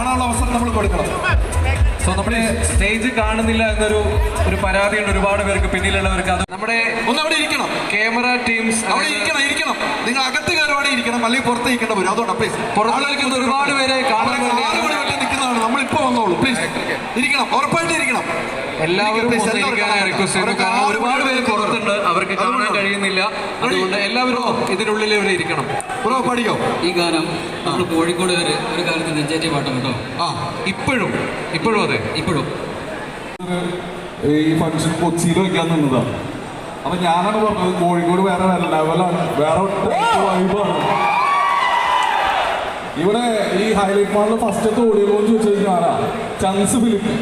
കാണാനുള്ള അവസരം നമ്മൾ കൊടുക്കണം. സോ നമ്മുടെ സ്റ്റേജ് കാണുന്നില്ല എന്നൊരു പരാതിയുണ്ട് ഒരുപാട് പേർക്ക്, പിന്നിലുള്ളവർക്ക്. അത് നമ്മുടെ ഒന്നവിടെ ഇരിക്കണം, ക്യാമറ ടീംസ് അവിടെ ഇരിക്കണം. നിങ്ങൾ അകത്ത് കയറുവാടെ ഇരിക്കണം, അല്ലെങ്കിൽ പുറത്ത് ഇരിക്കേണ്ട വരും. അതുകൊണ്ട് പ്ലീസ് പുറത്തേക്കുന്ന ഒരുപാട് പേരെ കാണാൻ വേണ്ടി നിൽക്കുന്നതാണ്. നമ്മളിപ്പോ വന്നോളൂ, പ്ലീസ് ഇരിക്കണം, ഉറപ്പായിട്ട് ഇരിക്കണം. എല്ലാവരും റിക്വസ്റ്റ് ചെയ്യുന്നു. കാരണം ഒരുപാട് പേര് പുറത്തുണ്ട്, അവർക്ക് കാണാൻ കഴിയുന്നില്ല. അതുകൊണ്ട് എല്ലാവരും ഇതിനുള്ളിൽ ഇവിടെ ഇരിക്കണം. പഠിക്കോ ഈ ഗാനം നമ്മൾ കോഴിക്കോടുകാര് ഒരു കാലത്ത് നെഞ്ചേറ്റിയ പാട്ടാണ് കേട്ടോ. ഇപ്പോഴും അതെ, ഇപ്പോഴും ഈ ഫംഗ്ഷൻ കൊച്ചിയിൽ വയ്ക്കാൻ നിന്നതാണ്. അപ്പൊ ഞാനാണ് പറഞ്ഞത് കോഴിക്കോട് വേറെ ലെവലാണ്, വേറെ വൈബാണ്. ഇവിടെ ഈ ഹൈലൈറ്റ് മാളിൽ ഫസ്റ്റത്തെ ഓഡിയോ എന്ന് ചോദിച്ചത് ഞാനാ, ചങ്സ് ഫിലിപ്പ്.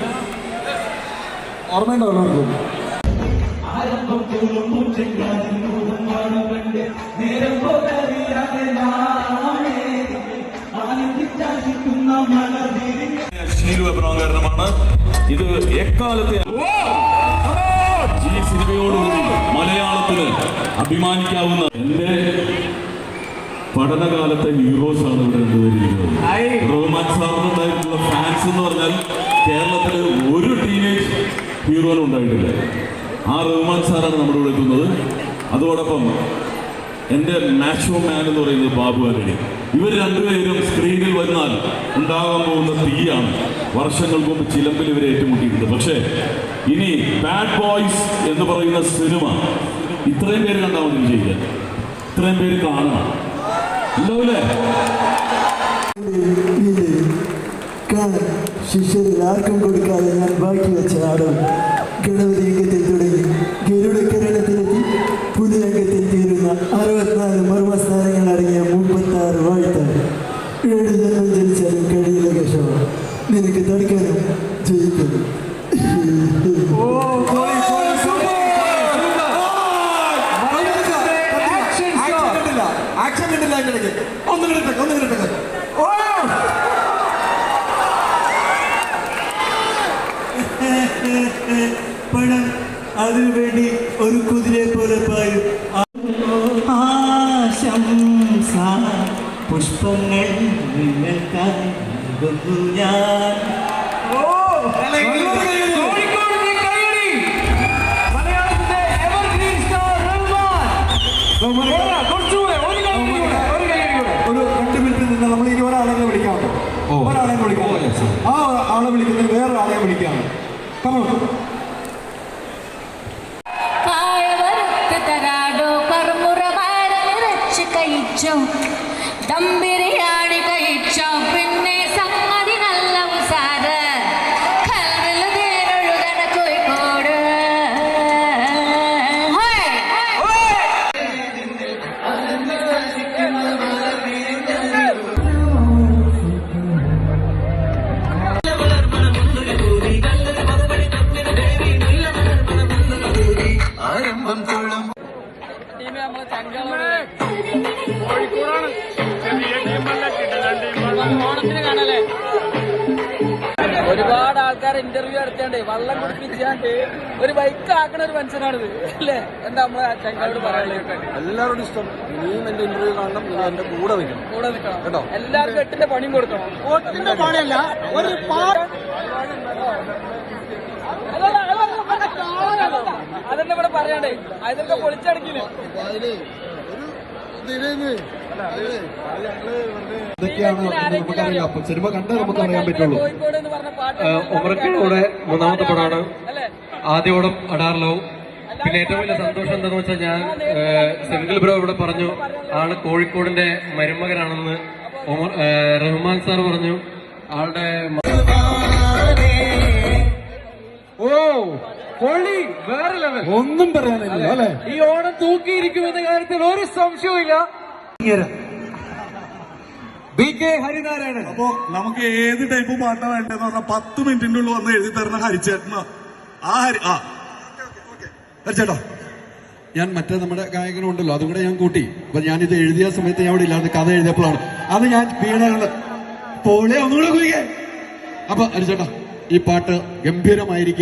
ഓർമ്മയുണ്ടല്ലോ എല്ലാവർക്കും? കാരണമാണ് ഇത് എക്കാലത്തെ ഈ സിനിമയോടുകൂടി മലയാളത്തിന് അഭിമാനിക്കാവുന്ന എന്റെ പഠനകാലത്തെ ഹീറോസ് ആണ് ഇവിടെ രണ്ടുപേരിയിരിക്കുന്നത്. റഹ്മാൻ സാറിനുണ്ടായിട്ടുള്ള ഫാൻസ് എന്ന് പറഞ്ഞാൽ കേരളത്തില് ഒരു ടീനേജ് ഹീറോനും ഉണ്ടായിട്ടില്ല. ആ റഹ്മാൻ സാറാണ് നമ്മുടെ ഇവിടെ എത്തുന്നത്. അതോടൊപ്പം എൻ്റെ മാച്ചോ മാൻ എന്ന് പറയുന്നത് ബാബു ആന്റണി. ഇവർ രണ്ടുപേരും സ്ക്രീനിൽ വന്നാൽ ഉണ്ടാകാൻ പോകുന്ന തീയാണ്. വർഷങ്ങൾക്ക് മുമ്പ് ചിലമ്പിൽ ഇവരെ ഏറ്റുമുട്ടിയിട്ടുണ്ട്. പക്ഷേ ഇനി ബാഡ് ബോയ്സ് എന്ന് പറയുന്ന സിനിമ ഇത്രയും പേര് കണ്ടാൽ മതി ചെയ്യാൻ, ഇത്രയും പേര് കാണണം, ഉണ്ടാവില്ലേ? ശിഷ്യരിൽ ആർക്കും കൊടുക്കാതെ ഞാൻ ബാക്കി വെച്ച നാടകം ഗണപതി രംഗത്തിൽ തുടങ്ങി ഗരുഡകരണത്തിലെത്തി പുതുരംഗത്തിൽ തീരുന്ന 64 മർമ്മസ്ഥാനങ്ങൾ അടങ്ങിയ 36 വാഴ്ത്താൻ 7 ജന്മം ജനിച്ചാലും കഴിയില്ല കേശവ, നിനക്ക് തടുക്കാനും ജയിക്കുന്നു. പണം അതിനുവേണ്ടി ഒരു കുതിരയെ പോലെ പായും. ആശംസ പുഷ്പങ്ങൾ നിങ്ങൾക്കായി നൽകുന്നു ഞാൻ. ഒരു 2 മിനിറ്റ് നിന്ന് നമ്മൾ 20 ആളെ വിളിക്കാറുണ്ട്. ഒരാളെ വിളിക്കാം, ആ ആളെ വിളിക്കുന്നത് വേറൊരാളെ വിളിക്കാണ്. ദം ബിരിയാണി കഴിച്ചോ, പിന്നെ സംഗതി നല്ല ഉസാറ്. കൽവിൽ തേനൊഴുകണ കോഴിക്കോട്. ഓണത്തിന് കാണല്ലേ ഒരുപാട് ആൾക്കാർ ഇന്റർവ്യൂ എടുത്തേണ്ട് വള്ളം കുടിപ്പിച്ചാണ്ട് ഒരു ബൈക്ക് ആക്കണ ഒരു മനുഷ്യനാണിത് അല്ലേ? എന്താ നമ്മളെ ചങ്ങാട് പറയാനുള്ളത്? എല്ലാവരോടും ഇഷ്ടം, നീയും എന്റെ ഇന്റർവ്യൂ കാണണം, നീ എന്റെ കൂടെ നിൽക്കണം കേട്ടോ. എല്ലാവർക്കും 8ന്റെ പണിയും കൊടുക്കണം. 8ന്റെ പണിയല്ല, ഒരു അതെന്നെ ഇവിടെ പറയണ്ടേ, അതൊക്കെ പൊളിച്ചടക്കില്ലേ. സിനിമ കണ്ടാൽ നമുക്ക് അറിയാൻ പറ്റുള്ളൂ. ഉമർക്കയുടെ 3ാമത്തെ പടമാണ്. ആദ്യോടം അടാർലോ. പിന്നെ ഏറ്റവും വലിയ സന്തോഷം എന്താണെന്ന് വെച്ചാൽ ഞാൻ സിംഗിൾ ബ്രോ ഇവിടെ പറഞ്ഞു ആള് കോഴിക്കോടിന്റെ മരുമകനാണെന്ന്. റഹ്മാൻ സാർ പറഞ്ഞു ആളുടെ വേറെ ലെവൽ, ഒന്നും പറയാനില്ല അല്ലെ? ഈ ഓണം തൂക്കിയിരിക്കുമെന്ന കാര്യത്തിൽ ഒരു സംശയവുമില്ല. ഹരിനാരായണൻ. അപ്പോ നമുക്ക് ഏത് ടൈപ്പ് പാട്ടാണ് വേണ്ടതെന്ന് പറഞ്ഞാൽ 10 മിനിറ്റിന്റെ ഉള്ളിൽ വന്ന് എഴുതി തരുന്ന ഹരിച്ചേട്ടനാ. ഹരിച്ചേട്ടാ, ഞാൻ മറ്റേ നമ്മുടെ ഗായകനുണ്ടല്ലോ, അതും കൂടെ ഞാൻ കൂട്ടി. അപ്പൊ ഞാനിത് എഴുതിയ സമയത്ത് ഞാൻ ഇവിടെ ഇല്ലാണ്ട് കഥ എഴുതിയപ്പോഴാണ് അത് ഞാൻ വീണുള്ളത്. പോളെ ഒന്നുകൂടെ കുറിക്കേ. അപ്പൊ ഹരിച്ചേട്ടാ, ഈ പാട്ട് ഗംഭീരമായിരിക്കും.